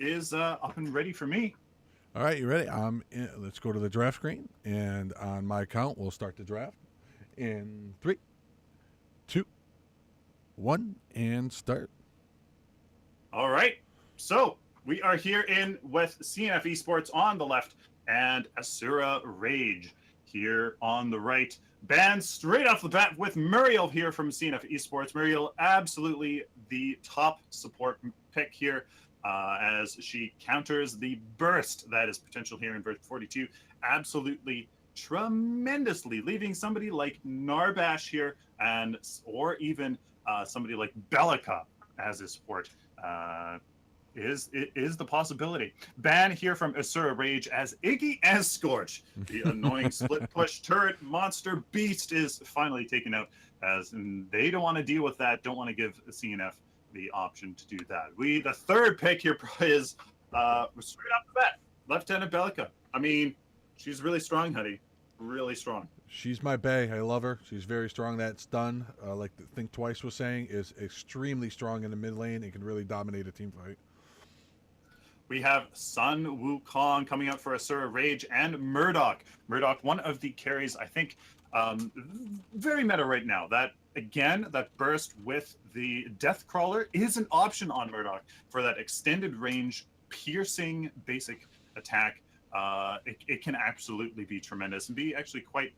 is up and ready for me. All right, you ready? Let's go to the draft screen, and on my count, we'll start the draft in three, two, one, and start. All right. So we are here in with CNF eSports on the left and Asura Rage here on the right. Banned straight off the bat with Muriel here from CNF eSports. Muriel, absolutely the top support pick here as she counters the burst that is potential here in verse 42. Absolutely tremendously, leaving somebody like Narbash here and or even somebody like Bellica as his support. Uh, is the possibility. Ban here from Asura Rage as Iggy as Scorch. The annoying split push turret monster beast is finally taken out as they don't want to deal with that, don't want to give CNF the option to do that. The third pick here is straight off the bat, Lieutenant Bellica. I mean, she's really strong, honey. Really strong. She's my bae. I love her. She's very strong. That stun, like the Think Twice was saying, is extremely strong in the mid lane and can really dominate a team fight. We have Sun Wukong coming out for Asura Rage and Murdoch. Murdoch, one of the carries, I think, very meta right now. That, again, that burst with the Death Crawler is an option on Murdoch for that extended range, piercing basic attack. It can absolutely be tremendous and be actually quite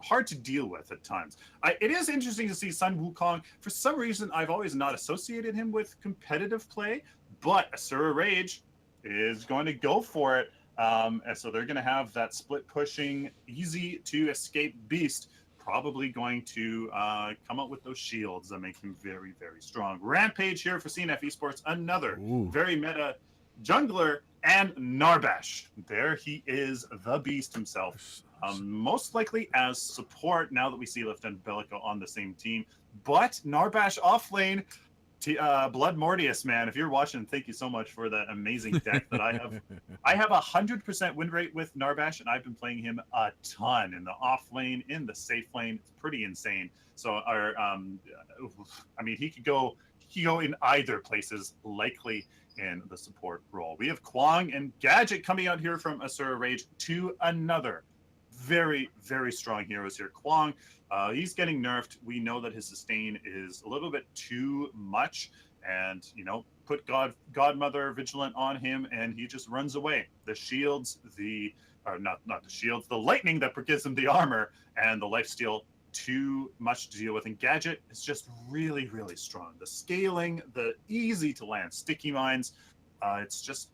hard to deal with at times. It is interesting to see Sun Wukong. For some reason, I've always not associated him with competitive play, but Asura Rage is going to go for it. And so they're going to have that split pushing, easy to escape beast, probably going to come out with those shields that make him very, very strong. Rampage here for CNF Esports, another very meta jungler, and Narbash. There he is, the beast himself. Most likely as support now that we see Lieutenant Bellica on the same team. But Narbash off lane, Blood Mortius, man. If you're watching, thank you so much for that amazing deck that I have. I have 100% win rate with Narbash, and I've been playing him a ton in the off lane, in the safe lane. It's pretty insane. So, I mean, he could go in either places, likely in the support role. We have Kwang and Gadget coming out here from Asura Rage to another very, very strong heroes here. Kwang, he's getting nerfed. We know that his sustain is a little bit too much, and put Godmother Vigilant on him, and he just runs away. The shields, not the shields, the lightning that gives him the armor, and the lifesteal, too much to deal with. And Gadget is just really, really strong. The scaling, the easy to land sticky mines, it's just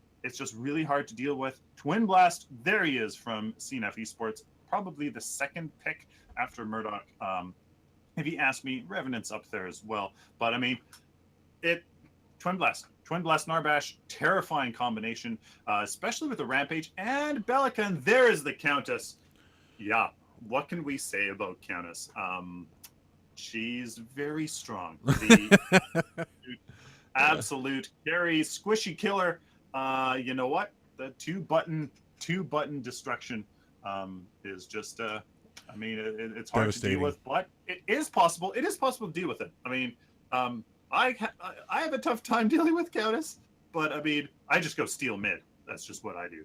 really hard to deal with. Twin Blast, there he is from CNF Esports, probably the second pick after Murdoch. If you ask me, Revenant's up there as well. But I mean, Twin Blast Narbash, terrifying combination, especially with the Rampage and Bellica. And there is the Countess. Yeah, what can we say about Countess? She's very strong. The absolute carry, squishy killer. You know what? The two button destruction is just I mean, it's hard to deal with, but it is possible. It is possible to deal with it. I mean, I have a tough time dealing with Countess, but I mean, I just go steal mid. That's just what I do.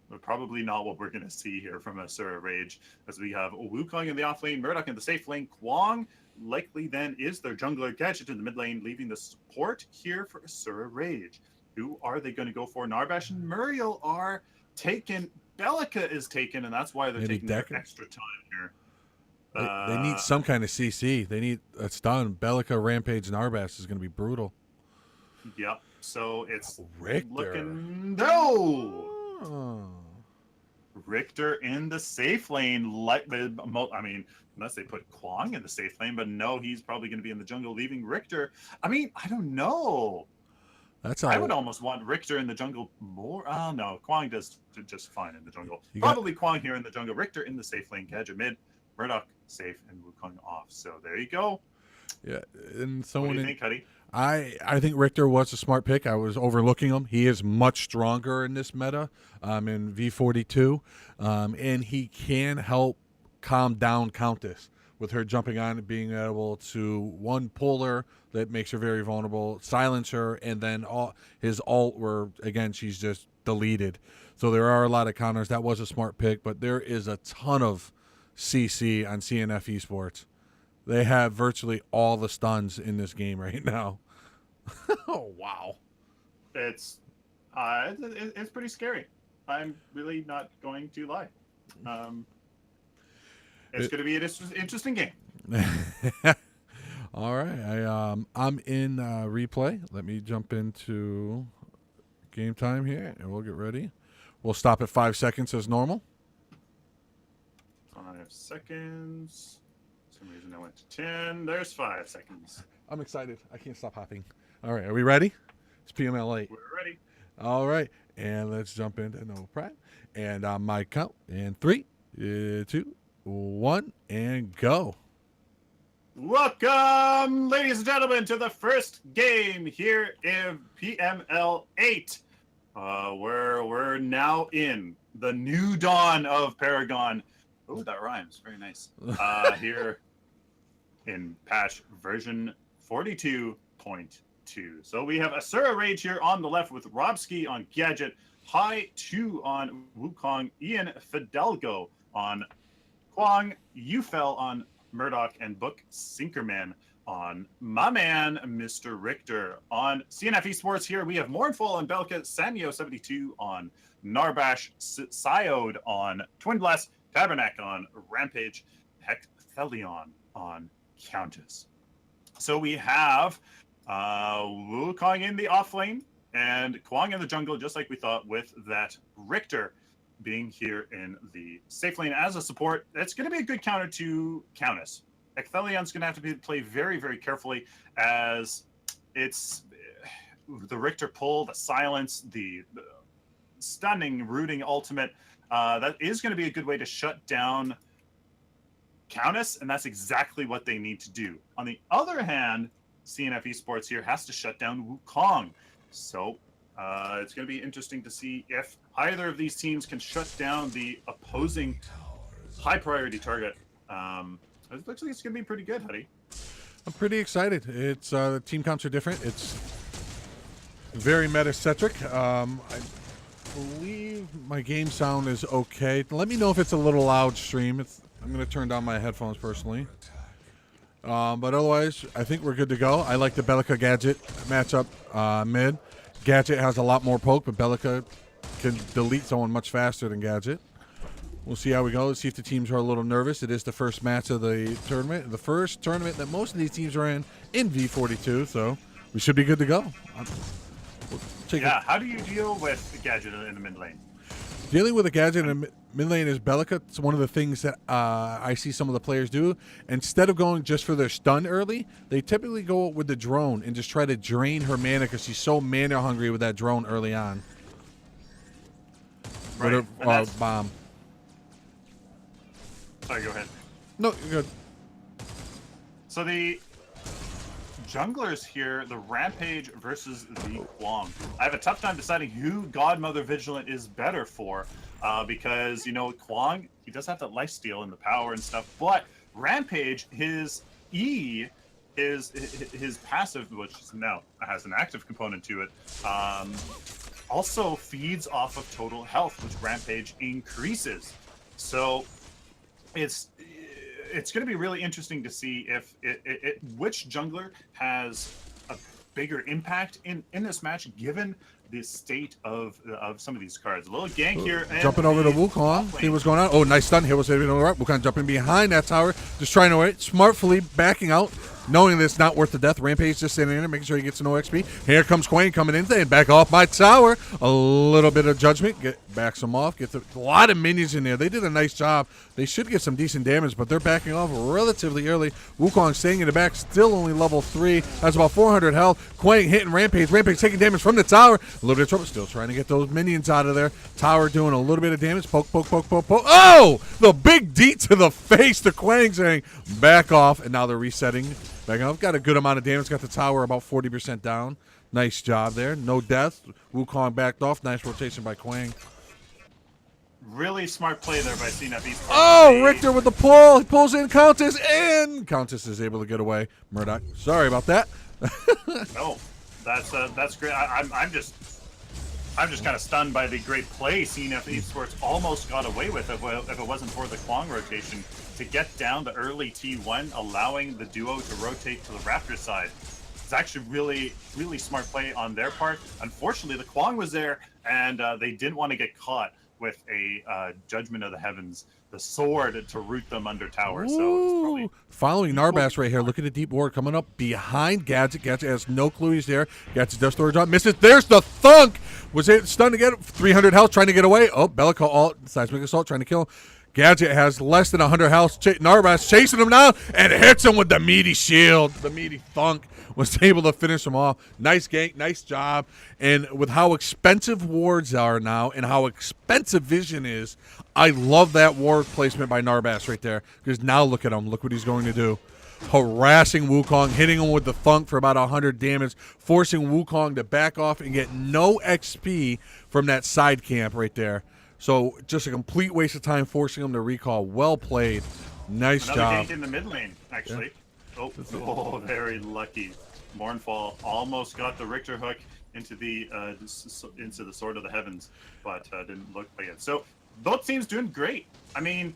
But probably not what we're going to see here from Asura Rage, as we have Wukong in the off lane, Murdoch in the safe lane, Kwang likely then is their jungler, Gadget in the mid lane, leaving the support here for Asura Rage. Who are they going to go for? Narbash and Muriel are taken. Bellica is taken, and that's why they're taking their extra time here. They need some kind of CC. They need a stun. Bellica, Rampage, Narbash is going to be brutal. Yep. So it's Richter. Looking no. Richter in the safe lane. I mean, unless they put Kwang in the safe lane, but no, he's probably going to be in the jungle, leaving Richter. I mean, I don't know. I would almost want Richter in the jungle more. Oh no, Kwang does just fine in the jungle. Probably Kwang here in the jungle. Richter in the safe lane. Gadget mid. Murdoch safe and Wukong off. So there you go. Yeah, and someone. What do you think, Huddy? I think Richter was a smart pick. I was overlooking him. He is much stronger in this meta, in V42, and he can help calm down Countess with her jumping on and being able to one pull her that makes her very vulnerable, silence her, and then his ult where again she's just deleted. So there are a lot of counters. That was a smart pick, but there is a ton of CC on CNF eSports. They have virtually all the stuns in this game right now. Oh wow! It's pretty scary. I'm really not going to lie. It's going to be an interesting game. All right, I'm in replay. Let me jump into game time here, and we'll get ready. We'll stop at 5 seconds as normal. 5 seconds. For some reason I went to 10. There's 5 seconds. I'm excited. I can't stop hopping. All right, are we ready? It's PML8. We're ready. All right, and let's jump into no prep. And on my count, in 3, 2, 1, and go. Welcome, ladies and gentlemen, to the first game here in PML 8. We're now in the new dawn of Paragon. Oh, that rhymes. Very nice. Here in patch version 42.2. So we have Asura Rage here on the left with Robski on Gadget, High 2 on Wukong, Ian Fidalgo on Kwang, Yufel on Murdoch, and Book Sinkerman on my man, Mr. Richter. On CNF Esports here, we have Mournful on Belka, Sanyo72 on Narbash, Syode on Twin Blast, Tabernac on Rampage, Hecthelion on Countess. So we have Wukong in the off lane and Kwang in the jungle, just like we thought, with that Richter being here in the safe lane as a support. That's going to be a good counter to Countess. Ecthelion's going to have to play very, very carefully, as it's the Richter pull, the silence, the stunning rooting ultimate. That is going to be a good way to shut down Countess, and that's exactly what they need to do. On the other hand, CNF Esports here has to shut down Wukong. So it's going to be interesting to see if either of these teams can shut down the opposing high priority target. It looks like it's going to be pretty good, Huddy. I'm pretty excited. It's the team counts are different. It's very meta-centric. I believe my game sound is okay. Let me know if it's a little loud stream. I'm going to turn down my headphones personally. But otherwise, I think we're good to go. I like the Belka Gadget matchup mid. Gadget has a lot more poke, but Belka can delete someone much faster than Gadget. We'll see how we go. Let's see if the teams are a little nervous. It is the first match of the tournament. The first tournament that most of these teams are in V42, so we should be good to go. How do you deal with the Gadget in the mid lane? Dealing with a Gadget in the mid lane is Belka. It's one of the things that I see some of the players do. Instead of going just for their stun early, they typically go with the drone and just try to drain her mana because she's so mana hungry with that drone early on. Right. Or bomb. Sorry, go ahead. No, you're good. So the junglers here, the Rampage versus the Kwang. I have a tough time deciding who Godmother Vigilant is better for, because, you know, Kwang, he does have that lifesteal and the power and stuff, but Rampage, his E, his passive, which now has an active component to it, also feeds off of total health, which Rampage increases. So it's going to be really interesting to see if which jungler has a bigger impact in this match, given the state of some of these cards. A little gank here. Jumping over to Wukong. See what's going on. Oh, nice stun here. Was able to right. Wukong jumping behind that tower. Just trying to wait. Smartfully backing out. Knowing that it's not worth the death. Rampage just sitting in there, making sure he gets no XP. Here comes Quang coming in and back off my tower. A little bit of judgment. Backs them off. Gets a lot of minions in there. They did a nice job. They should get some decent damage, but they're backing off relatively early. Wukong staying in the back, still only level 3. Has about 400 health. Quang hitting Rampage. Rampage taking damage from the tower. A little bit of trouble. Still trying to get those minions out of there. Tower doing a little bit of damage. Poke, poke, poke, poke, poke. Oh! The big D to the face to Quang, saying back off. And now they're resetting. Back off. Got a good amount of damage. Got the tower about 40% down. Nice job there. No death. Wukong backed off. Nice rotation by Quang. really smart play there by CNF eSports. Oh, Richter with the pull. He pulls in Countess, and Countess is able to get away. Murdoch, sorry about that. No, that's great. I'm just kind of stunned by the great play CNF eSports almost got away with if it wasn't for the Kwong rotation to get down the early T1, allowing the duo to rotate to the Raptor side. It's actually really smart play on their part. Unfortunately, the Kwong was there, and they didn't want to get caught with a Judgment of the Heavens, the sword to root them under tower. Ooh. So it's probably following Narbass right here. Look at the deep ward coming up behind Gadget. Gadget has no clue he's there. Gadget does throw a drop, misses. There's the thunk. Was it stunned to get 300 health, trying to get away. Oh, Bellica alt, seismic assault, trying to kill him. Gadget has less than 100 health. Narbass chasing him down and hits him with the meaty shield. The meaty thunk was able to finish him off. Nice gank, nice job. And with how expensive wards are now and how expensive vision is, I love that ward placement by Narbass right there. Because now look at him. Look what he's going to do. Harassing Wukong, hitting him with the thunk for about 100 damage, forcing Wukong to back off and get no XP from that side camp right there. So just a complete waste of time forcing him to recall. Well played. Nice Another job. gank in the mid lane, actually. Yeah. Oh, very lucky. Mournfall almost got the Richter hook into the Sword of the Heavens, but didn't look like it. So both teams doing great. I mean,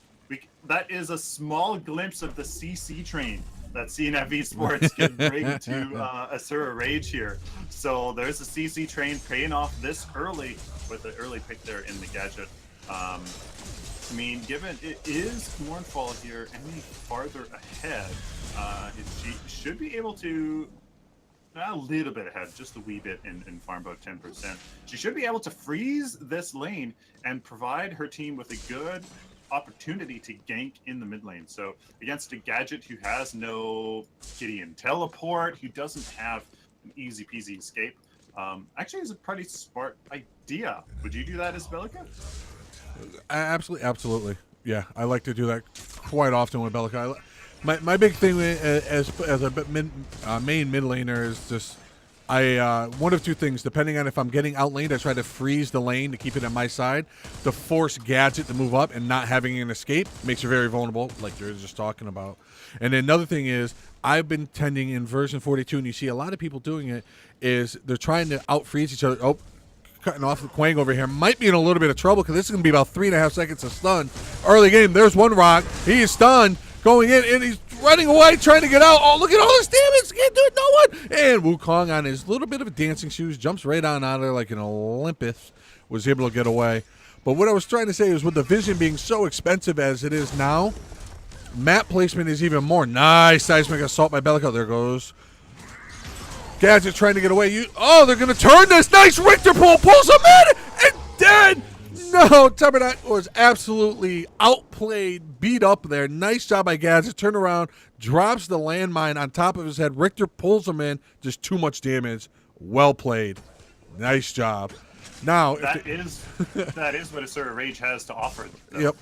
that is a small glimpse of the CC train that CNF eSports can bring to Asura Rage here. So there's the CC train paying off this early with the early pick there in the Gadget. I mean, given it is Mournfall here any farther ahead, she should be able to, a little bit ahead, just a wee bit in farm, about 10%. She should be able to freeze this lane and provide her team with a good opportunity to gank in the mid lane. So against a Gadget who has no Gideon teleport, who doesn't have an easy peasy escape, actually is a pretty smart idea. Would you do that as Bellica? Absolutely. Yeah, I like to do that quite often with Bellica. My big thing as a main mid laner is just one of two things. Depending on if I'm getting outlaned, I try to freeze the lane to keep it on my side. To force Gadget to move up and not having an escape makes her very vulnerable, like you're just talking about. And then another thing is, I've been tending in version 42, and you see a lot of people doing it, is they're trying to out-freeze each other. Oh, cutting off the Quang over here. Might be in a little bit of trouble because this is going to be about 3.5 seconds of stun. Early game, there's one rock. He is stunned. Going in, and he's running away, trying to get out. Oh, look at all this damage. Can't do it, no one. And Wukong on his little bit of dancing shoes, jumps right on out of there like an Olympus, was able to get away. But what I was trying to say is with the vision being so expensive as it is now, map placement is even more. Nice seismic assault by Bellica. There goes Gadget trying to get away. Oh, they're going to turn this. Nice Richter pull. Pulls him in and dead. No, Tabernat was absolutely outplayed, beat up there. Nice job by Gadget. Turn around, drops the landmine on top of his head. Richter pulls him in. Just too much damage. Well played. Nice job. Now that is what Asura Rage has to offer. Though. Yep.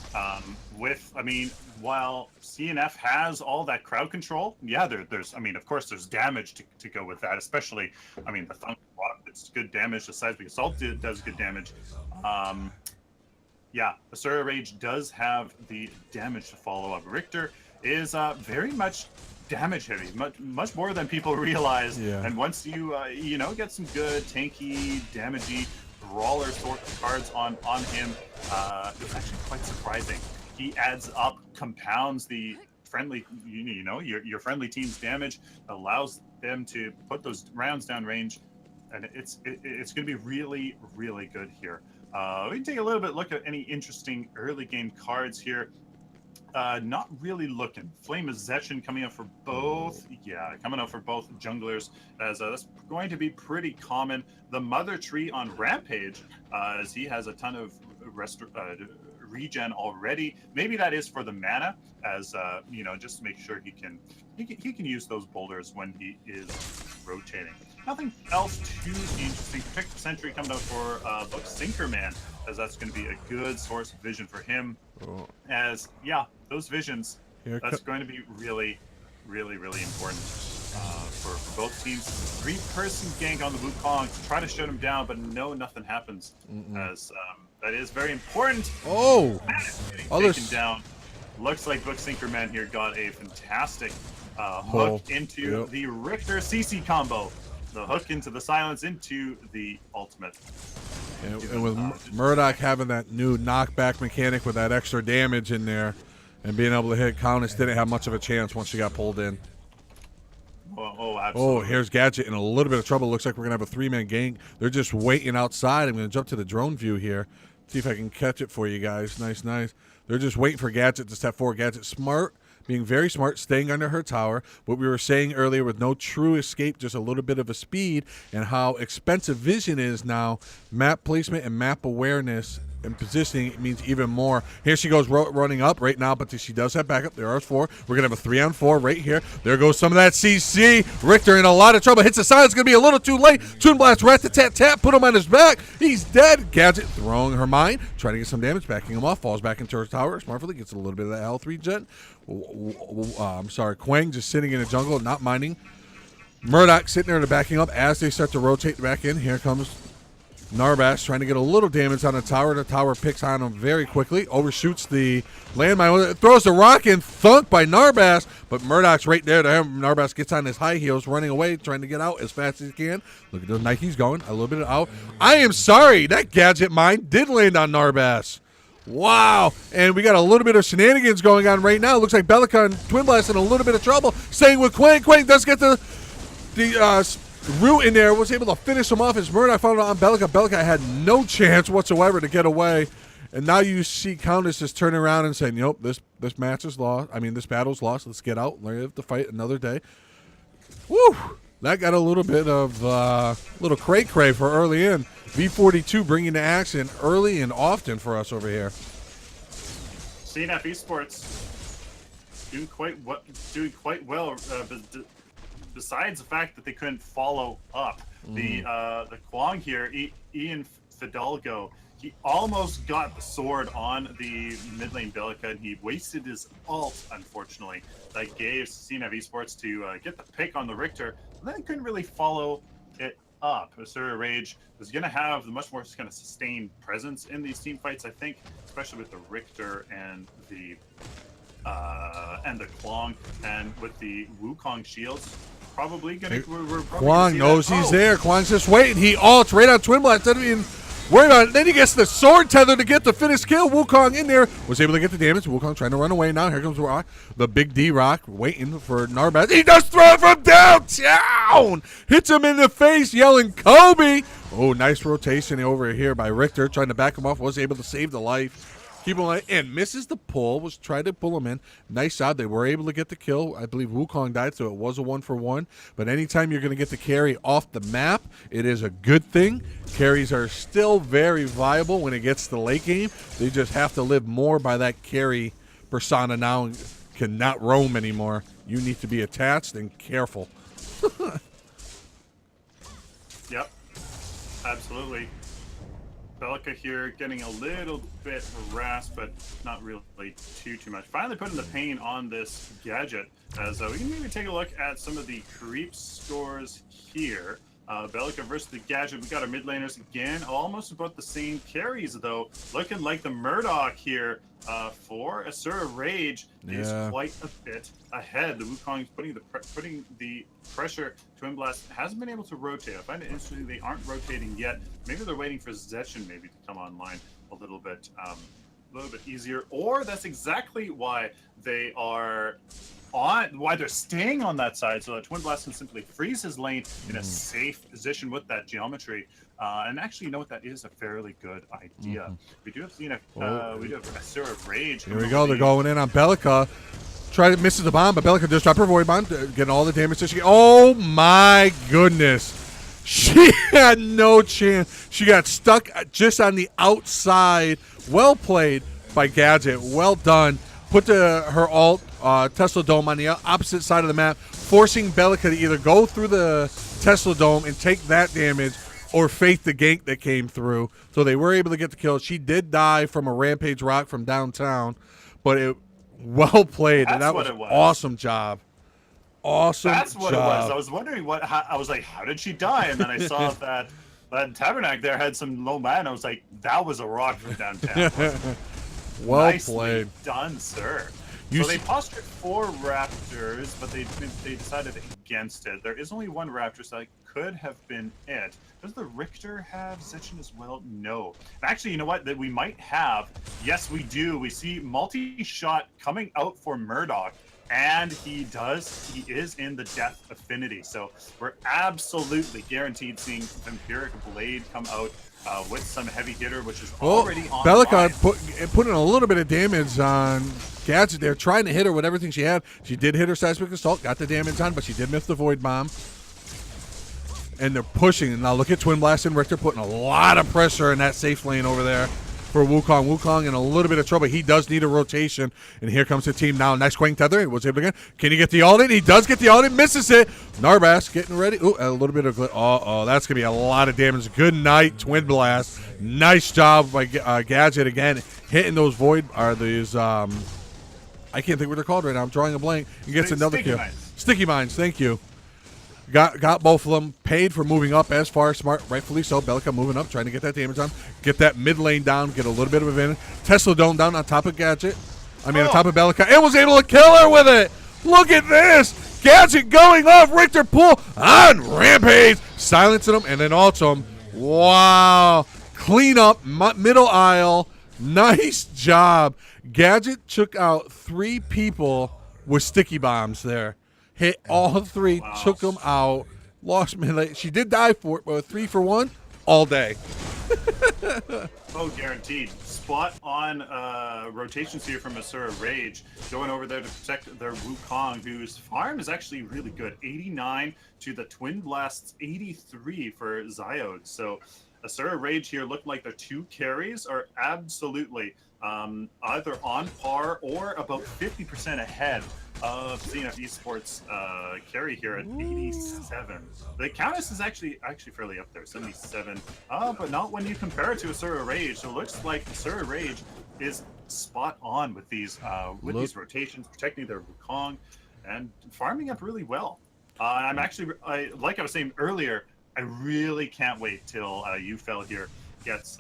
While CNF has all that crowd control, yeah, there's of course there's damage to go with that, especially the Thunk Rock, it's good damage. The Seismic Assault does good damage. Yeah, Asura Rage does have the damage to follow up. Richter is very much damage heavy, much more than people realize. Yeah. And once you get some good tanky, damagey brawler sort of cards on him, it's actually quite surprising. He adds up, compounds the friendly, your friendly team's damage, allows them to put those rounds down range, and it's going to be really, really good here. We can take a little bit look at any interesting early game cards here. Not really looking. Flame of Zetchin coming out for both. Yeah, coming out for both junglers, as that's going to be pretty common. The Mother Tree on Rampage, as he has a ton of regen already. Maybe that is for the mana, as just to make sure he can use those boulders when he is rotating. Nothing else too interesting. Protect Sentry coming out for Book Sinkerman, as that's going to be a good source of vision for him. Oh. As those visions, that's going to be really, really, really important for both teams. 3-person gank on the Wukong to try to shut him down, but no, nothing happens. As That is very important. Oh, Taken down. Looks like Book Sinkerman here got a fantastic hook into the Richter CC combo. The hook into the silence into the ultimate. And with Murdoch having that new knockback mechanic with that extra damage in there and being able to hit Countess, didn't have much of a chance once she got pulled in. Absolutely. Oh, here's Gadget in a little bit of trouble. Looks like we're going to have a 3-man gang. They're just waiting outside. I'm going to jump to the drone view here. See if I can catch it for you guys. Nice. They're just waiting for Gadget to step forward. Gadget smart, being very smart, staying under her tower. What we were saying earlier with no true escape, just a little bit of a speed, and how expensive vision is now. Map placement and map awareness and positioning means even more. Here she goes running up right now, but she does have backup. There are 4. We're going to have a 3-on-4 right here. There goes some of that CC. Richter in a lot of trouble. Hits the side. It's going to be a little too late. Toon Blast, rat-a-tat-tat, put him on his back. He's dead. Gadget throwing her mine, trying to get some damage, backing him off, falls back into her tower. Smartly gets a little bit of that L3 gen. I'm sorry, Quang just sitting in the jungle, not minding. Murdoch sitting there to backing up as they start to rotate back in. Here comes Narbash trying to get a little damage on the tower. The tower picks on him very quickly, overshoots the landmine, throws the rock in, thunk by Narbash, but Murdoch's right there to him. Narbash gets on his high heels, running away, trying to get out as fast as he can. Look at the Nikes going, a little bit out. I am sorry, that Gadget mine did land on Narbash. Wow, and we got a little bit of shenanigans going on right now. Looks like Bellica and Twin Blast in a little bit of trouble. Staying with Quang. Quang does get the root in there, was able to finish him off as Murdoch found it on Bellica. Bellica had no chance whatsoever to get away. And now you see Countess just turning around and saying, nope, this match is lost. I mean, this battle's lost. Let's get out. Live to fight another day. Woo! That got a little bit of little cray-cray for early in. V42 bringing the action early and often for us over here. CNF eSports doing quite well. Besides the fact that they couldn't follow up, the Kwang here, Ian Fidalgo, he almost got the sword on the mid lane Bellica, and he wasted his ult, unfortunately. That gave CNF eSports to get the pick on the Richter, and then couldn't really follow it up. Asura Rage is going to have the much more kind of sustained presence in these team fights, I think, especially with the Richter and the Kwang, and with the Wukong shields. Probably gonna. Kwang knows he's there. Kwang's just waiting. He ults right on Twin Blast. Doesn't even worry about it. Then he gets the sword tether to get the finish kill. Wukong in there was able to get the damage. Wukong trying to run away now. Here comes Rock, the big D Rock, waiting for Narbash. He does throw it from downtown. Hits him in the face, yelling Kobe. Oh, nice rotation over here by Richter, trying to back him off. Was able to save the life. Keep him alive and misses the pull. Was trying to pull him in. Nice job. They were able to get the kill. I believe Wukong died, so it was a 1-for-1. But anytime you're going to get the carry off the map, it is a good thing. Carries are still very viable when it gets to the late game. They just have to live more by that carry persona now and cannot roam anymore. You need to be attached and careful. Yep, absolutely. Bellica here getting a little bit harassed, but not really too much. Finally putting the pain on this Gadget, as we can maybe take a look at some of the creep scores here. Bellica versus the Gadget. We got our mid laners again, almost about the same carries though. Looking like the Murdoch here for Asura Rage is quite a bit ahead. The Wukong is putting the pressure. Twin Blast hasn't been able to rotate. I find it interesting they aren't rotating yet. Maybe they're waiting for Zetchin maybe to come online a little bit easier, or that's exactly why they are why they're staying on that side, so that Twin Blast can simply freeze his lane in a safe position with that geometry. And actually, you know what, that is a fairly good idea. We do have CNF, we do have Asura Rage. Here we go. They're going in on Bellica. Misses the bomb, but Bellica just dropped her Void Bomb, getting all the damage that she. Oh my goodness. She had no chance. She got stuck just on the outside. Well played by Gadget. Well done. Put her ult, Tesla Dome, on the opposite side of the map, forcing Bellica to either go through the Tesla Dome and take that damage or fake the gank that came through. So they were able to get the kill. She did die from a Rampage Rock from downtown, but it well played. That's and that was awesome job. Awesome That's what job. it was. I was wondering I was like, how did she die? And then I saw that But Tabernacle there had some low mana. I was like, that was a rock from downtown. Well Nicely played. done, sir. You So they s- postured 4 Raptors, but they decided against it. There is only 1 Raptor, so that could have been it. Does the Richter have Zichin as well? No. Actually, you know what? That we might have. Yes, we do. We see multi-shot coming out for Murdoch. And he is in the Death Affinity. So we're absolutely guaranteed seeing Vampiric Blade come out with some heavy hitter, which is already on. Bellicon putting a little bit of damage on Gadget there, trying to hit her with everything she had. She did hit her Seismic Assault, got the damage on, but she did miss the Void Bomb. And they're pushing. And now look at Twin Blast and Richter putting a lot of pressure in that safe lane over there for Wukong. Wukong in a little bit of trouble. He does need a rotation. And here comes the team now. Nice Quang Tether. He was able to get. Can he get the ult in? He does get the ult in. Misses it. Narbas getting ready. Ooh, a little bit of. Oh, that's going to be a lot of damage. Good night, Twin Blast. Nice job by Gadget again. Hitting those void. Are these. I can't think what they're called right now. I'm drawing a blank. He gets another kill. Sticky Mines. Thank you. Got both of them. Paid for moving up as far. Smart, rightfully so. Bellica moving up, trying to get that damage on. Get that mid lane down. Get a little bit of advantage. Tesla Dome down on top of Gadget. On top of Bellica. And was able to kill her with it. Look at this. Gadget going off. Richter pull on Rampage. Silencing him and then also him. Wow. Clean up. Middle aisle. Nice job. Gadget took out 3 people with sticky bombs there. Hit all 3, wow. Took them out, lost melee. She did die for it, but 3 for 1 all day. Oh, guaranteed. Spot on rotations here from Asura Rage, going over there to protect their Wukong, whose farm is actually really good. 89 to the Twin Blast's 83 for Zyode. So Asura Rage here look like their 2 carries are absolutely either on par or about 50% ahead of CNF eSports carry here at 87. The Countess is actually fairly up there, 77. But not when you compare it to Asura Rage. So it looks like Asura Rage is spot on with these these rotations, protecting their Wukong and farming up really well. I'm actually, like I was saying earlier, I really can't wait till UFL here gets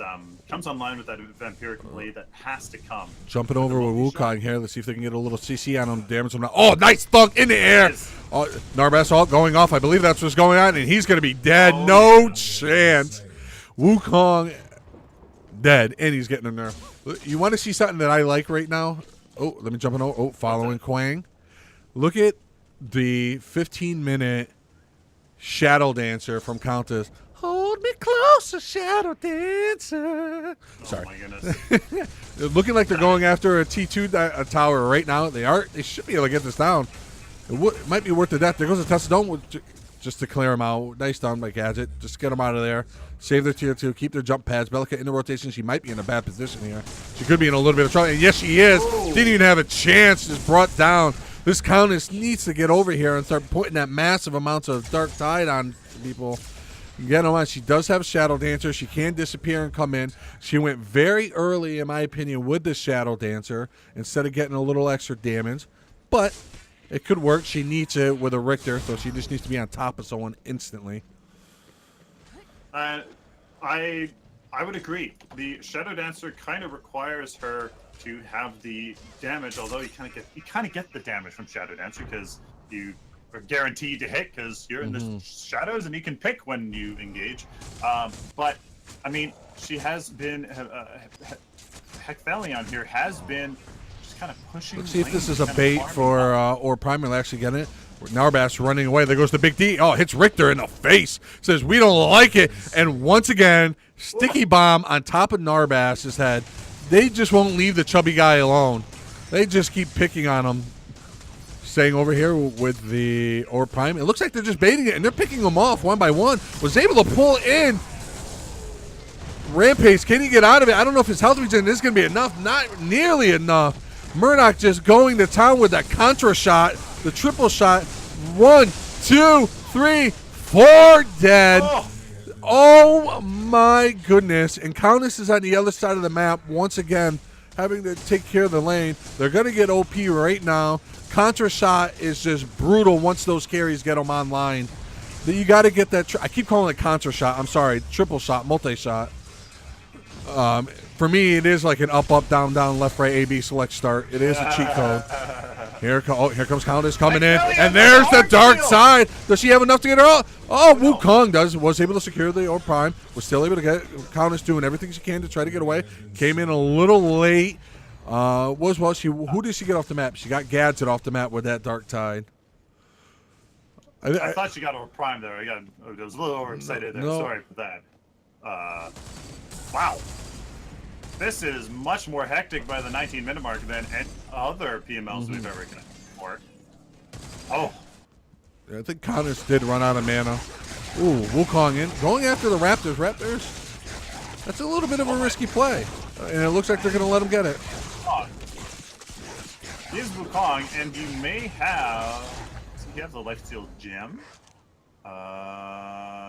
comes online with that Vampiric Blade that has to come. Jumping over with Wukong here. Let's see if they can get a little CC on him. Damage him now. Oh, nice thunk in the air. Narbas ult going off. I believe that's what's going on, and he's going to be dead. Oh, no chance. Wukong dead, and he's getting in there. You want to see something that I like right now? Oh, let me jump in. Oh, following Quang. Look at the 15-minute Shadow Dancer from Countess. Hold me closer, Shadow Dancer. Sorry. Oh, my goodness. They're looking like they're going after a T2 tower right now. They should be able to get this down. It might be worth the death. There goes a Tesla Dome just to clear them out. Nice done by Gadget. Just get them out of there. Save their tier 2. Keep their jump pads. Bellica in the rotation. She might be in a bad position here. She could be in a little bit of trouble. And yes, she is. Whoa. Didn't even have a chance. Just brought down. This Countess needs to get over here and start putting that massive amounts of Dark Tide on people. Get on. She does have Shadow Dancer. She can disappear and come in. She went very early, in my opinion, with the Shadow Dancer instead of getting a little extra damage. But it could work. She needs it with a Richter, so she just needs to be on top of someone instantly. I would agree. The Shadow Dancer kind of requires her to have the damage, although you kind of get the damage from Shadow Dancer because you are guaranteed to hit because you're in the shadows and you can pick when you engage. But I mean, she has been Hecthalion here has been just kind of pushing. Let's see if this is a bait for or Primal actually getting it. Narbas running away. There goes the Big D. Oh, hits Richter in the face. Says we don't like it. And once again, sticky bomb on top of Narbas's head. They just won't leave the chubby guy alone. They just keep picking on him. Staying over here with the Orb Prime. It looks like they're just baiting it, and they're picking them off one by one. Was able to pull in Rampage. Can he get out of it? I don't know if his health regen is going to be enough. Not nearly enough. Murdoch just going to town with that Contra shot, the triple shot. 1, 2, 3, 4 dead. Oh my goodness. And Countess is on the other side of the map once again, having to take care of the lane. They're going to get OP right now. Contra shot is just brutal once those carries get them online. You got to get that. I keep calling it contra shot. I'm sorry, triple shot, multi-shot. For me, it is like an up, up, down, down, left, right, A, B, select, start. It is a cheat code. Here comes Countess coming in, and there's the dark side. Does she have enough to get her out? Oh, Wukong was able to secure the Orb Prime. Was still able to get Countess doing everything she can to try to get away. Came in a little late. Who did she get off the map? She got Gadget off the map with that Dark Tide. I thought she got Orb Prime there. I was a little overexcited there. No. Sorry for that. Wow. This is much more hectic by the 19-minute mark than any other PMLs we've ever gotten before. Oh. I think Countess did run out of mana. Ooh, Wukong in. Going after the Raptors. That's a little bit of a risky play. And it looks like they're going to let him get it. He is Wukong, and you may have... Does he have the Lifesteal Gem?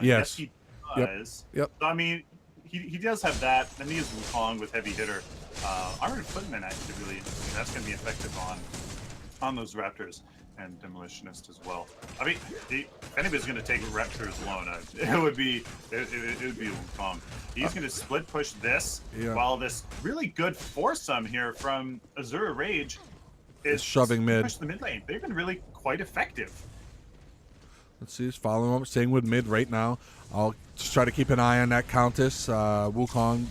Yes. He does. Yep. So, I mean... He does have that, and he is Wukong with Heavy Hitter. Armored Footman actually really interesting. That's going to be effective on those Raptors and Demolitionist as well. I mean, if anybody's going to take Raptors alone, it would be Wukong. He's going to split push this, while this really good foursome here from Asura Rage is shoving mid. Push the mid lane. They've been really quite effective. Let's see, he's following up, staying with mid right now. I'll just try to keep an eye on that Countess. Wukong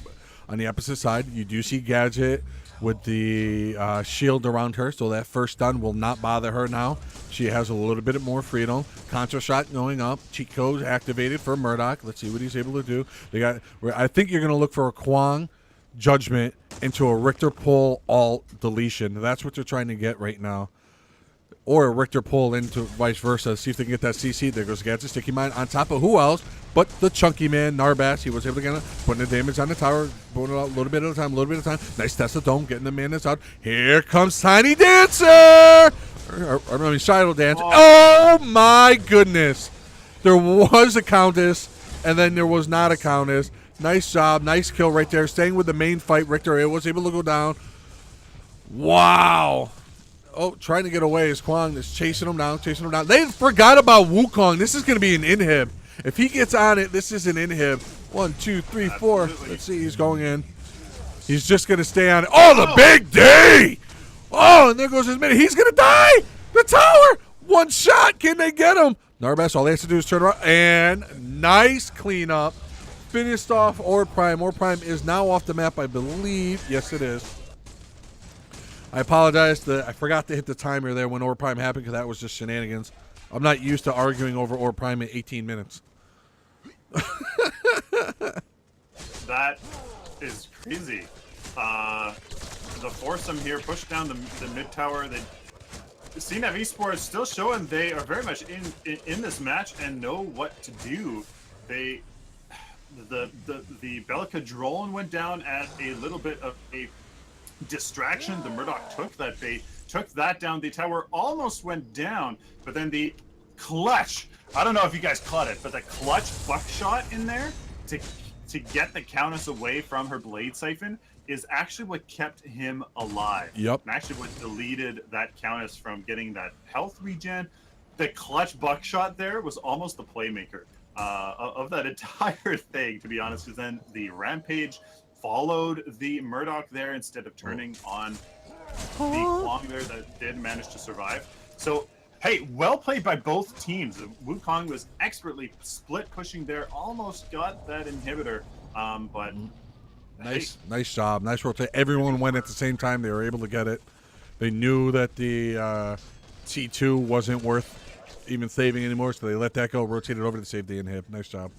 on the opposite side. You do see Gadget with the shield around her, so that first stun will not bother her now. She has a little bit more freedom. Contra shot going up. Cheat code activated for Murdoch. Let's see what he's able to do. I think you're going to look for a Kwang Judgment into a Richter Pull alt deletion. That's what they're trying to get right now. Or a Richter pull into vice versa. See if they can get that CC. There goes Gadget. Sticky Mine on top of who else but the chunky man, Narbass. He was able to get putting the damage on the tower, putting it out a little bit at a time, Nice test of dome, getting the madness out. Here comes Tiny Dancer! Shadow Dancer. Oh my goodness. There was a Countess, and then there was not a Countess. Nice job. Nice kill right there. Staying with the main fight. Richter was able to go down. Wow. Oh, trying to get away is Kwang. Is chasing him down. They forgot about Wukong. This is going to be an inhib. If he gets on it, this is an inhib. 1, 2, 3, 4. Absolutely. Let's see. He's going in. He's just going to stay on it. Oh, the big D! Oh, and there goes his minute. He's going to die! The tower! One shot. Can they get him? Narbass, all they have to do is turn around. And nice cleanup. Finished off Orb Prime. Orb Prime is now off the map, I believe. Yes, it is. I apologize. I forgot to hit the timer there when Orb Prime happened because that was just shenanigans. I'm not used to arguing over Orb Prime in 18 minutes. That is crazy. The foursome here pushed down the mid tower. The CNF eSports still showing they are very much in this match and know what to do. The Bellica drone went down at a little bit of a distraction. The Murdoch took that down. The tower almost went down, but then the clutch, I don't know if you guys caught it, but the clutch buckshot in there to get the Countess away from her blade siphon is actually what kept him alive. Yep. And actually what deleted that Countess from getting that health regen. The clutch buckshot there was almost the playmaker of that entire thing, to be honest, because then the Rampage followed the Murdoch there instead of turning on the Kwang there that did manage to survive. So, hey, well played by both teams. Wukong was expertly split pushing there, almost got that inhibitor, but Nice job. Nice rotate. Everyone went at the same time. They were able to get it. They knew that the T2 wasn't worth even saving anymore, so they let that go, rotated over to save the inhib. Nice job.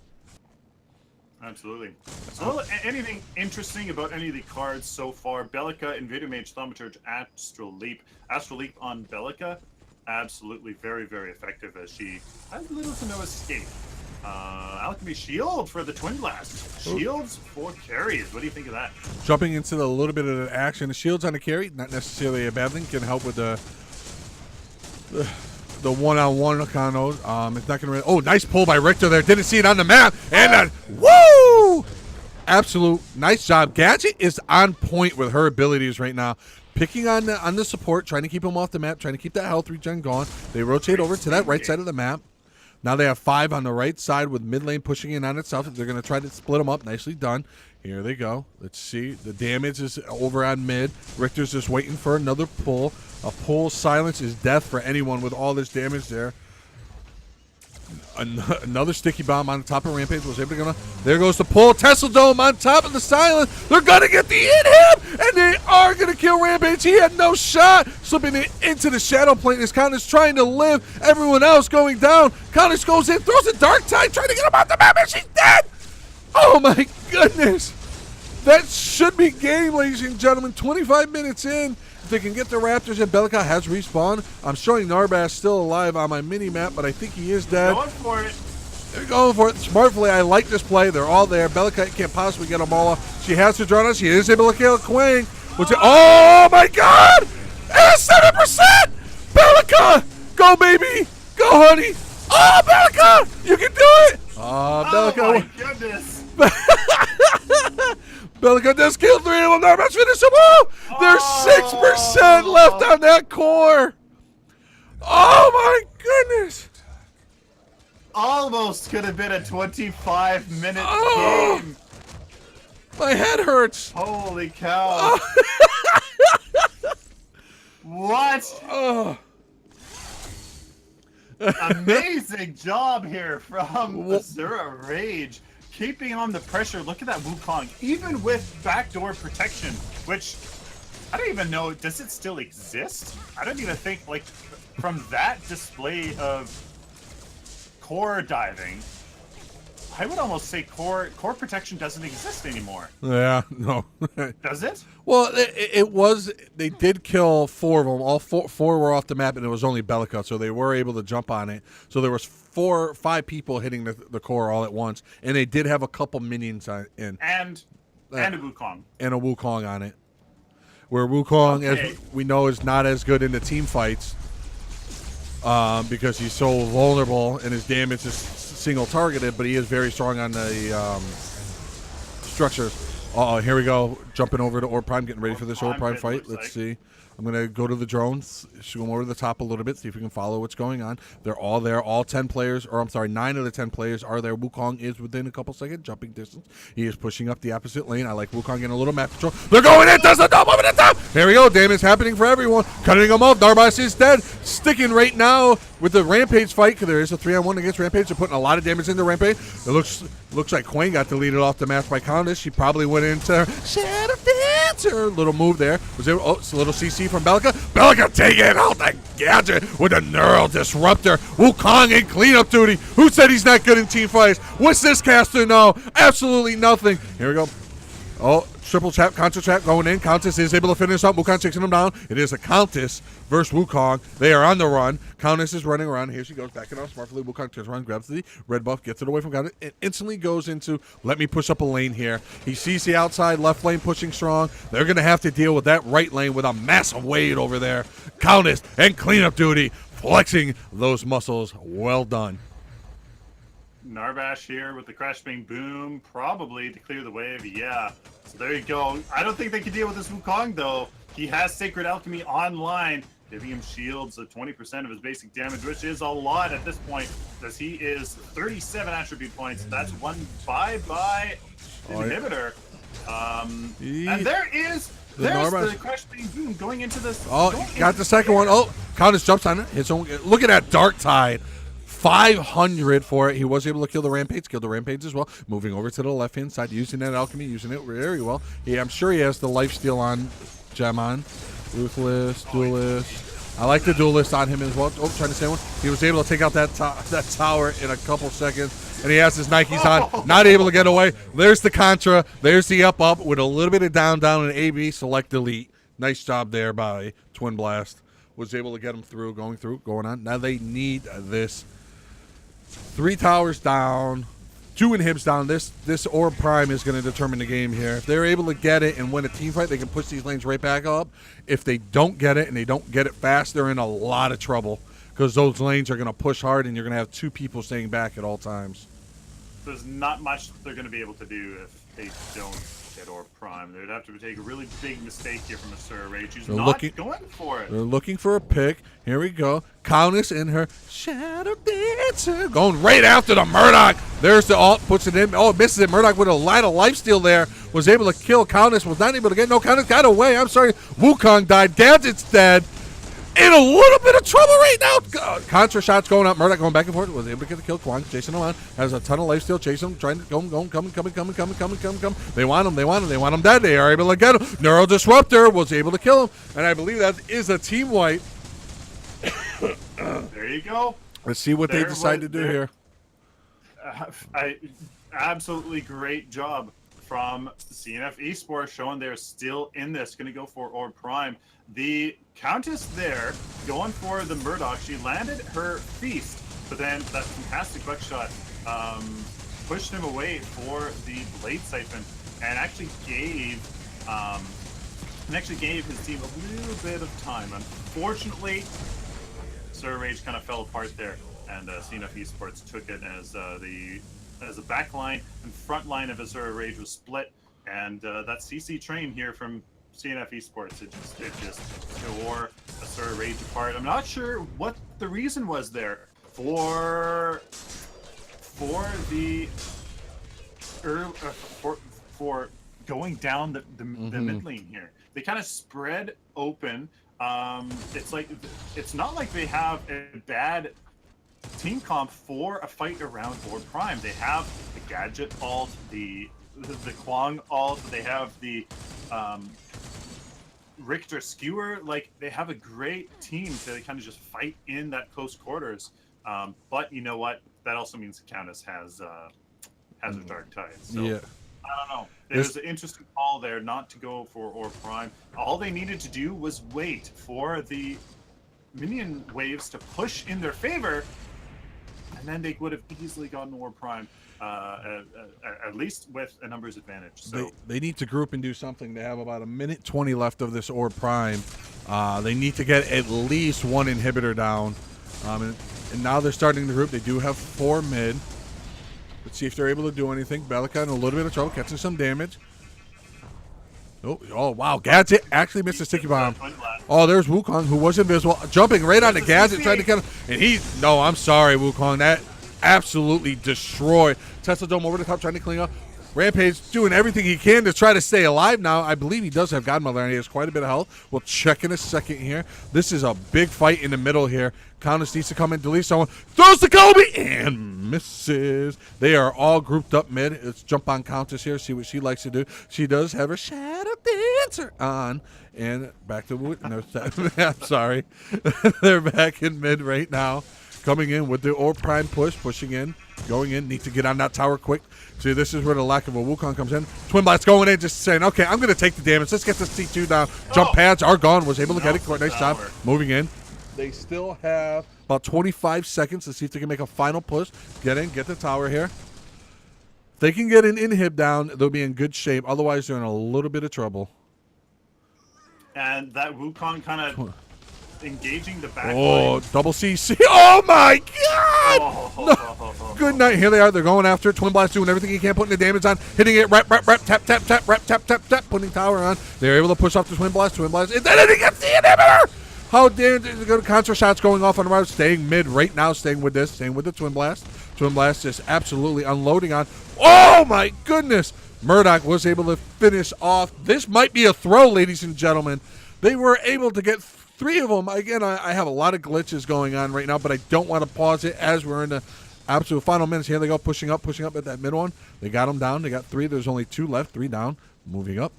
Absolutely. So, anything interesting about any of the cards so far? Bellica, Invader Mage, Thaumaturge, Astral Leap. Astral Leap on Bellica, absolutely very, very effective as she has little to no escape. Alchemy Shield for the Twin Blast. Shields for carries. What do you think of that? Jumping into a little bit of the action. The shields on the carry, not necessarily a bad thing. Can help with the one-on-one kind of. It's not going to. Oh, nice pull by Richter there. Didn't see it on the map. And woo! Absolute nice job. Gadget is on point with her abilities right now. Picking on the support, trying to keep him off the map, trying to keep that health regen going. They rotate over to that right side of the map. Now they have 5 on the right side with mid lane pushing in on itself. They're going to try to split them up. Nicely done. Here they go. Let's see. The damage is over on mid. Richter's just waiting for another pull. A pull silence is death for anyone with all this damage there. Another sticky bomb on the top of Rampage. Was able to go. There goes the pull. Tesla Dome on top of the silence. They're going to get the in-hit, and they are going to kill Rampage. He had no shot. Slipping it into the shadow plane. His Countess trying to live. Everyone else going down. Countess goes in, throws a Dark Tide, trying to get him off the map, and she's dead. Oh, my goodness. That should be game, ladies and gentlemen. 25 minutes in. If they can get the Raptors, and Bellica has respawned. I'm showing Narbash still alive on my mini-map, but I think he is dead. Going for it. They're going for it. Smartfully, I like this play. They're all there. Bellica can't possibly get them all off. She has to draw us. She is able to kill Quang. Oh, my God! And 7%! Bellica! Go, baby! Go, honey! Oh, Bellica! You can do it! Bellica. Oh, my goodness. Bellica does kill 3 of them. Narbash finish them all. There's 6% left on that core. Oh, my goodness. Almost could have been a 25-minute game. My head hurts. Holy cow. What? Amazing job here from Asura Rage. Keeping on the pressure. Look at that Wukong. Even with backdoor protection, which I don't even know, does it still exist? I don't even think, like, from that display of core diving, I would almost say core protection doesn't exist anymore. Yeah, no. Does it? Well, it was. They did kill 4 of them. All four were off the map, and it was only Bellica, so they were able to jump on it. So there was 5 people hitting the core all at once, and they did have a couple minions in. And a Wukong. And a Wukong on it. Where Wukong, Okay. as we know, is not as good in the team fights because he's so vulnerable and his damage is single targeted, but he is very strong on the structures. Here we go. Jumping over to Orb Prime, getting ready for this Orb Prime fight. Let's see. I'm going to go to the drones, shoot them over the top a little bit, see if we can follow what's going on. They're all there. All 10 players, or I'm sorry, 9 of the 10 players are there. Wukong is within a couple seconds jumping distance. He is pushing up the opposite lane. I like Wukong getting a little map control. They're going in. Does the double over the top. Here we go. Damage happening for everyone. Cutting them off. Narbash is dead. Sticking right now with the Rampage fight, because there is a 3-on-1 against Rampage. They're putting a lot of damage into Rampage. It looks like Quang got deleted off the match by Countess. She probably went into Shadow Dancer. Little move there. It's a little CC from Bellica. Bellica taking out the gadget with a Neural Disruptor. Wukong in cleanup duty. Who said he's not good in team fights? What's this caster know? Absolutely nothing. Here we go. Oh, triple trap, counter trap going in. Countess is able to finish up. Wukong chasing him down. It is a Countess versus Wukong. They are on the run. Countess is running around. Here she goes, backing off smartly. Wukong turns around, grabs the red buff, gets it away from Countess, and instantly goes into, let me push up a lane here. He sees the outside left lane pushing strong. They're going to have to deal with that right lane with a massive weight over there. Countess and cleanup duty, flexing those muscles. Well done. Narbash here with the Crash Bang Boom, probably to clear the wave. Yeah, so there you go. I don't think they can deal with this Wukong, though. He has Sacred Alchemy online, giving him shields of 20% of his basic damage, which is a lot at this point, as he is 37 attribute points. That's one bye-bye inhibitor. And there's the Crash Bang Boom going into this. Oh, got the second one. Oh, Countess jumps on it. His own. Look at that Dark Tide. 500 for it. He was able to kill the Rampage as well. Moving over to the left-hand side, using that alchemy, using it very well. I'm sure he has the lifesteal on, gem on. Ruthless, Duelist. I like the Duelist on him as well. Oh, trying to say one. He was able to take out that tower in a couple seconds, and he has his Nikes on. Not able to get away. There's the Contra. There's the up with a little bit of down, and AB, select, delete. Nice job there by Twin Blast. Was able to get him through, going on. Now they need this. 3 towers down, 2 inhibs down. This Orb Prime is going to determine the game here. If they're able to get it and win a team fight, they can push these lanes right back up. If they don't get it and they don't get it fast, they're in a lot of trouble because those lanes are going to push hard and you're going to have 2 people staying back at all times. There's not much they're going to be able to do they don't get Orb Prime. They'd have to take a really big mistake here from Asura Rage, who's They're not going for it. They're looking for a pick. Here we go. Countess in her Shadow Dancer. Going right after the Murdoch. There's the ult. Puts it in. Oh, misses it. Murdoch with a line of lifesteal there. Was able to kill Countess. Was not able to get. No, Countess got away. I'm sorry. Wukong died. Gadget's dead. In a little bit of trouble right now. Contra shots going up. Murdoch going back and forth. Was able to get the kill. Kwang chasing him on. Has a ton of lifesteal. Chasing him. Trying to go. Coming. They want him. They want him dead. They are able to get him. Neural Disruptor was able to kill him. And I believe that is a team wipe. There you go. Let's see what they decide to do here. Absolutely great job from CNF eSports, showing they're still in this. Going to go for Orb Prime. The Countess there going for the Murdoch. She landed her feast, but then that fantastic buckshot pushed him away for the Blade Siphon, and actually gave his team a little bit of time. Unfortunately, Asura Rage kind of fell apart there, and CNF eSports took it as the back line and front line of Asura Rage was split, and that CC train here from CNF eSports, it just tore Asura Rage apart. I'm not sure what the reason was there for the for going down the mid lane here. They kind of spread open. It's not like they have a bad team comp for a fight around Orb Prime. They have the Gadget ult, the Kwang ult, they have the Richter Skewer. Like, they have a great team to kind of just fight in that close quarters. But you know what? That also means the Countess has a Dark Tide. So yeah. I don't know. There's an interesting call there not to go for Orb Prime. All they needed to do was wait for the minion waves to push in their favor, and then they would have easily gotten Orb Prime, at least with a numbers advantage. So they need to group and do something. They have about 1:20 left of this Orb Prime. They need to get at least one inhibitor down. And now they're starting the group. They do have 4 mid. Let's see if they're able to do anything. Belica in a little bit of trouble, catching some damage. Oh wow. Gadget actually missed a sticky bomb. Oh, there's Wukong, who was invisible, jumping right on the Gadget, trying to kill him. And no, I'm sorry, Wukong. That absolutely destroyed. Tesla Dome over the top, trying to clean up. Rampage doing everything he can to try to stay alive now. I believe he does have Godmother, and he has quite a bit of health. We'll check in a second here. This is a big fight in the middle here. Countess needs to come in, delete someone. Throws to Kobe, and misses. They are all grouped up mid. Let's jump on Countess here, see what she likes to do. She does have her Shadow Dancer on. And back to no, I'm sorry. They're back in mid right now. Coming in with the Orb Prime push, pushing in, going in. Need to get on that tower quick. See, this is where the lack of a Wukong comes in. Twin Blast going in, just saying, okay, I'm going to take the damage. Let's get this C2 down. Jump pads are gone. Was able to get it. Quite nice job. Moving in. They still have about 25 seconds to see if they can make a final push. Get in, get the tower here. If they can get an inhib down, they'll be in good shape. Otherwise, they're in a little bit of trouble. And that Wukong kind of engaging the back line. line. Double CC. Oh, my God! No. Good night. Here they are. They're going after it. Twin Blast doing everything he can, putting the damage on, hitting it, rep, tap, tap, putting tower on. They're able to push off the Twin Blast, and then he gets the inhibitor! How damn good contra shots going off on the route, staying mid right now, staying with this, staying with the Twin Blast. Twin Blast just absolutely unloading on. Oh, my goodness! Murdoch was able to finish off. This might be a throw, ladies and gentlemen. They were able to get 3 of them. Again, I have a lot of glitches going on right now, but I don't want to pause it as we're in the absolute final minutes. Here they go, pushing up at that mid one. They got them down. They got 3. There's only 2 left, 3 down. Moving up.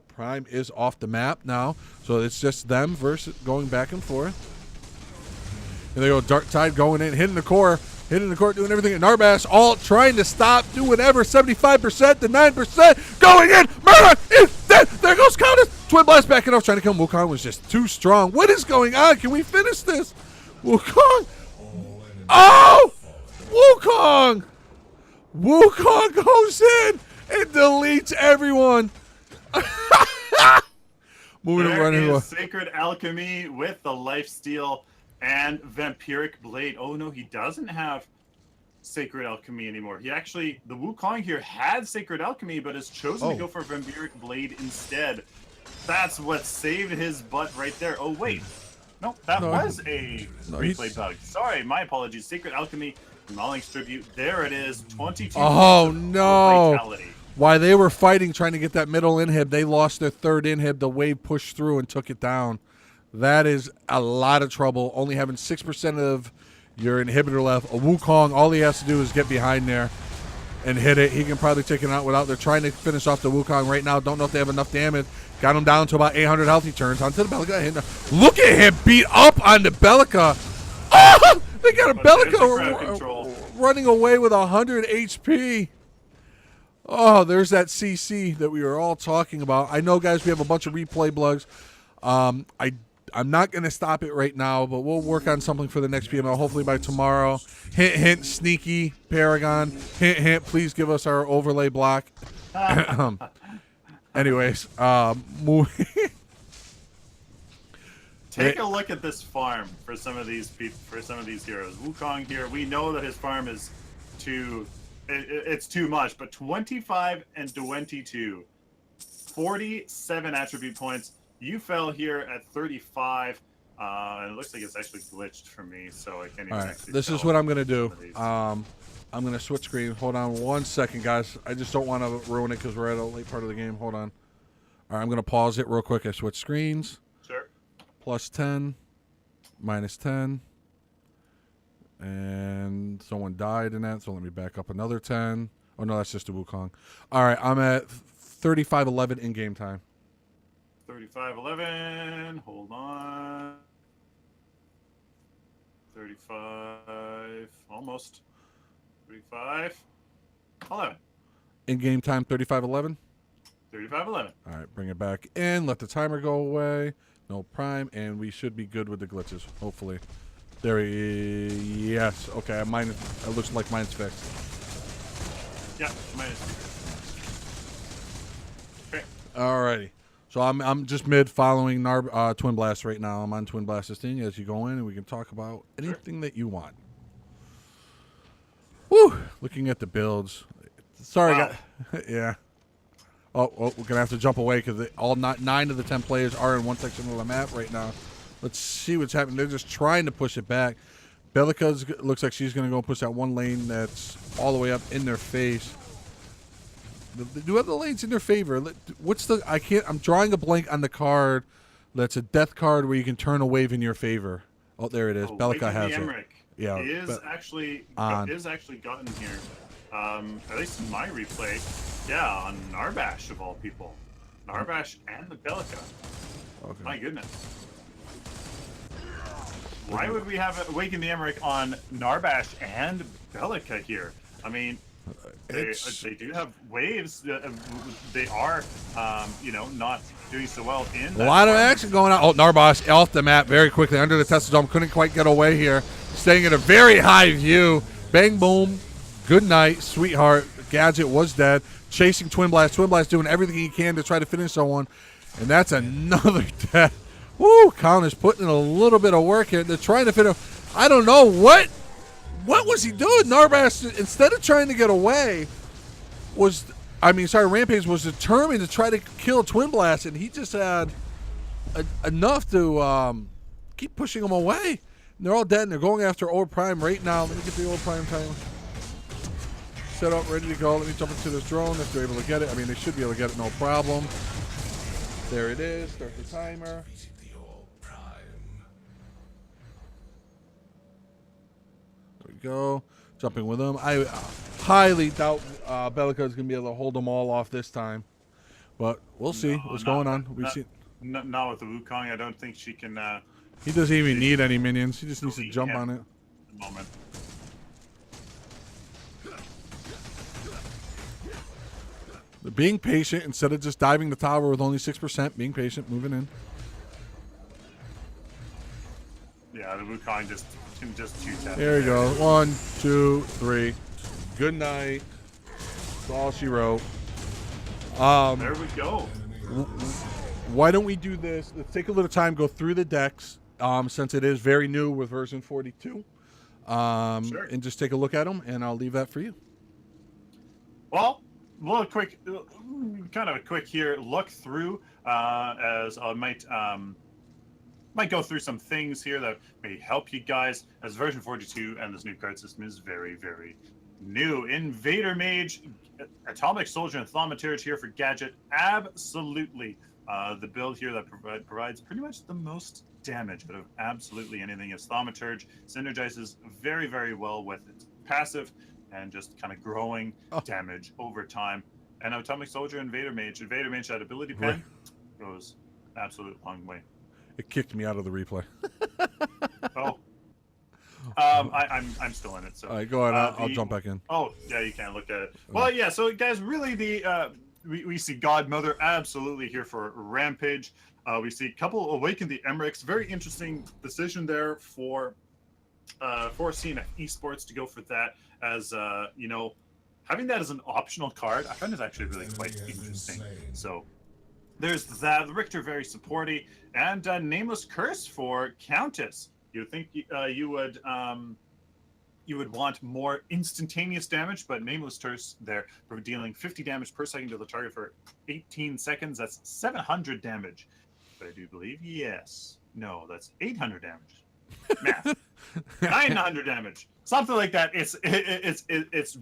Prime is off the map now, so it's just them versus going back and forth. Here they go, Dark Tide going in, hitting the core, doing everything. And Narbass all trying to stop, do whatever. 75% to 9% going in. Murdoch is dead. There goes Countess. Twin Blast backing off, trying to kill him. Wukong was just too strong. What is going on? Can we finish this? Wukong. Oh! Wukong. Wukong goes in and deletes everyone. Moving there around is Sacred Alchemy with the Lifesteal and Vampiric Blade. Oh no, he doesn't have Sacred Alchemy anymore. He actually, the Wukong here had Sacred Alchemy, but has chosen to go for Vampiric Blade instead. That's what saved his butt right there. Oh, wait. No, that was a replay bug. Sorry, my apologies. Sacred Alchemy, Mauling Tribute. There it is. 22. Oh, no. Vitality. While they were fighting, trying to get that middle inhib, they lost their third inhib. The wave pushed through and took it down. That is a lot of trouble. Only having 6% of your inhibitor left. A Wukong, all he has to do is get behind there and hit it. He can probably take it out without. They're trying to finish off the Wukong right now. Don't know if they have enough damage. Got him down to about 800 health. He turns onto the Bellica. Look at him beat up on the Bellica. Oh! They got a Bellica running away with 100 HP. Oh, there's that CC that we were all talking about. I know, guys, we have a bunch of replay blogs. I'm not going to stop it right now, but we'll work on something for the next PML, hopefully by tomorrow. Hint, hint, sneaky Paragon. Hint, hint, please give us our overlay block. Anyways, moving. Take a look at this farm for some of these people, for some of these heroes. Wukong here, we know that his farm is it's too much, but 25 and 22, 47 attribute points. You fell here at 35. It looks like it's actually glitched for me, so I can't even actually this is what I'm going to do. I'm going to switch screen. Hold on 1 second, guys. I just don't want to ruin it because we're at a late part of the game. Hold on. All right, I'm going to pause it real quick. I switch screens. Sure. Plus 10, minus 10. And someone died in that, so let me back up another 10. Oh, no, that's just a Wukong. All right, I'm at 35-11 in game time. 35-11. Hold on. 35. Almost. 35-11. In game time, 35-11. 35-11. All right, bring it back in. Let the timer go away. No prime, and we should be good with the glitches, hopefully. There he yes. Okay, mine. It looks like mine's fixed. Yeah, mine is fixed. Okay. Alrighty. So I'm just mid following Twin Blast right now. I'm on Twin Blast's thing as you go in, and we can talk about anything that you want. Woo! Looking at the builds. Sorry, guys. Yeah. Oh, we're gonna have to jump away because all 9 of the 10 players are in one section of the map right now. Let's see what's happening. They're just trying to push it back. Bellica looks like she's gonna go push that one lane that's all the way up in their face. Do have the lanes in their favor. What's the? I can't. I'm drawing a blank on the card. That's a death card where you can turn a wave in your favor. Oh, there it is. Bellica has it. Yeah, is actually gotten here. At least in my replay, yeah, on Narbash of all people, Narbash and the Bellica. Okay. My goodness. Why would we have Awaken the Emmerich on Narbash and Bellica here? I mean, they do have waves. They are, not doing so well in. A lot of action going on. Oh, Narbash off the map very quickly under the Tesla Dome. Couldn't quite get away here. Staying at a very high view. Bang, boom. Good night, sweetheart. Gadget was dead. Chasing Twin Blast. Twin Blast doing everything he can to try to finish someone. And that's another death. Woo! Colin is putting in a little bit of work here. They're trying to finish. I don't know what was he doing? Narbash, instead of trying to get away, Rampage was determined to try to kill Twin Blast, and he just had enough to keep pushing him away. And they're all dead, and they're going after Old Prime right now. Let me get the Old Prime time set up, ready to go. Let me jump into this drone if they're able to get it. I mean, they should be able to get it, no problem. There it is. Start the timer. There we go. Jumping with them. I highly doubt Bellica is going to be able to hold them all off this time. But we'll see what's going on. Not with the Wukong. I don't think she can. He doesn't even need any minions. He just needs to jump on it. At the moment. Being patient instead of just diving the tower with only 6%. Being patient, moving in. Yeah, the Wukong can just shoot that. There we go. 1, 2, 3. Good night. That's all she wrote. There we go. Why don't we do this? Let's take a little time, go through the decks, since it is very new with version 42. Sure. and just take a look at them, and I'll leave that for you. Well, a little quick, kind of a quick here look through as I might go through some things here that may help you guys, as version 42 and this new card system is very, very new. Invader Mage, Atomic Soldier, and Thaumaturge here for Gadget. Absolutely. The build here that provides pretty much the most damage out of absolutely anything is Thaumaturge. Synergizes very, very well with its passive and just kind of growing damage over time. And Atomic Soldier, Invader Mage. That ability pen goes absolute long way. It kicked me out of the replay. Oh. I'm still in it. So all right, go ahead. I'll jump back in. Oh, yeah, you can look at it. Well, yeah, so guys, really we see Godmother absolutely here for Rampage. We see couple Awaken the Emmerichs. Very interesting decision there for CNF eSports to go for that as having that as an optional card. I find it actually really quite interesting. So there's that. Richter very supporty, and Nameless Curse for Countess. You would think you would want more instantaneous damage, but Nameless Curse there for dealing 50 damage per second to the target for 18 seconds. That's 700 damage. But I do believe, yes. No, that's 800 damage. Math. 900 damage. Something like that. It's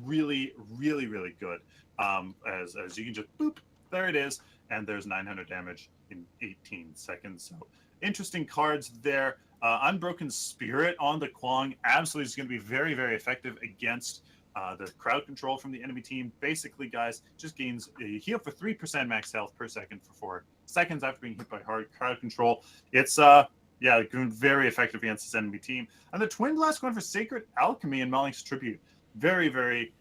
really, really, really good. As you can just boop, there it is. And there's 900 damage in 18 seconds. So interesting cards there. Unbroken Spirit on the Kwang absolutely is going to be very, very effective against the crowd control from the enemy team. Basically, guys, just gains a heal for 3% max health per second for 4 seconds after being hit by hard crowd control. It's very effective against this enemy team. And the Twin Blast going for Sacred Alchemy and Maling's Tribute. Very, very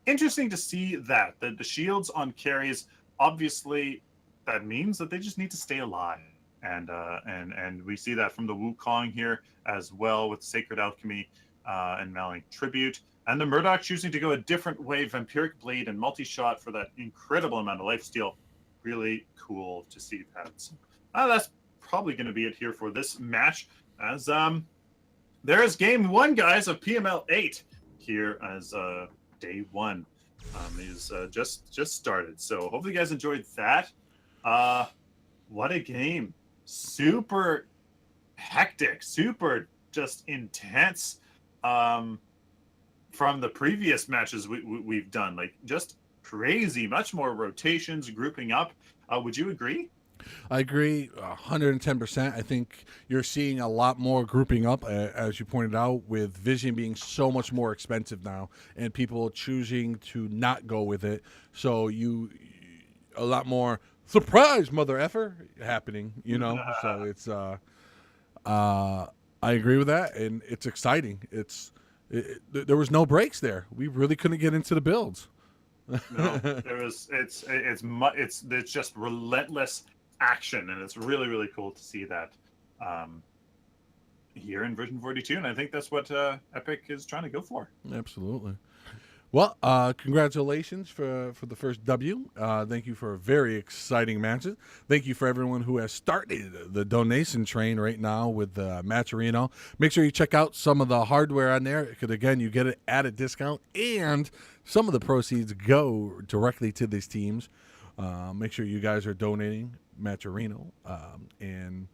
interesting to see that. The shields on carries, obviously, that means that they just need to stay alive. And we see that from the Wukong here as well with Sacred Alchemy and Malign Tribute. And the Murdoch choosing to go a different way, Vampiric Blade and Multi-Shot for that incredible amount of lifesteal. Really cool to see that. So, that's probably going to be it here for this match. As there is game 1, guys, of PML 8 here as day 1 is just started. So hopefully you guys enjoyed that. What a game. Super hectic, super just intense from the previous matches we've done. Like, just crazy, much more rotations, grouping up. Would you agree? I agree 110%. I think you're seeing a lot more grouping up, as you pointed out, with Vision being so much more expensive now and people choosing to not go with it. So a lot more surprise mother effer happening, So it's I agree with that, and it's exciting. There was no breaks there. We really couldn't get into the builds. No, it's just relentless action, and it's really, really cool to see that here in version 42, and I think that's what Epic is trying to go for. Absolutely. Well, congratulations for the first W. Thank you for very exciting matches. Thank you for everyone who has started the donation train right now with Matcherino. Make sure you check out some of the hardware on there, because, again, you get it at a discount, and some of the proceeds go directly to these teams. Make sure you guys are donating Matcherino. And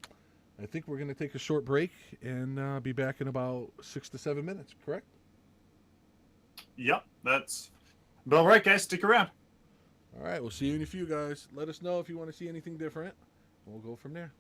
I think we're going to take a short break and be back in about 6 to 7 minutes, correct? Yep, that's all right, guys. Stick around. All right, we'll see you in a few, guys. Let us know if you want to see anything different. We'll go from there.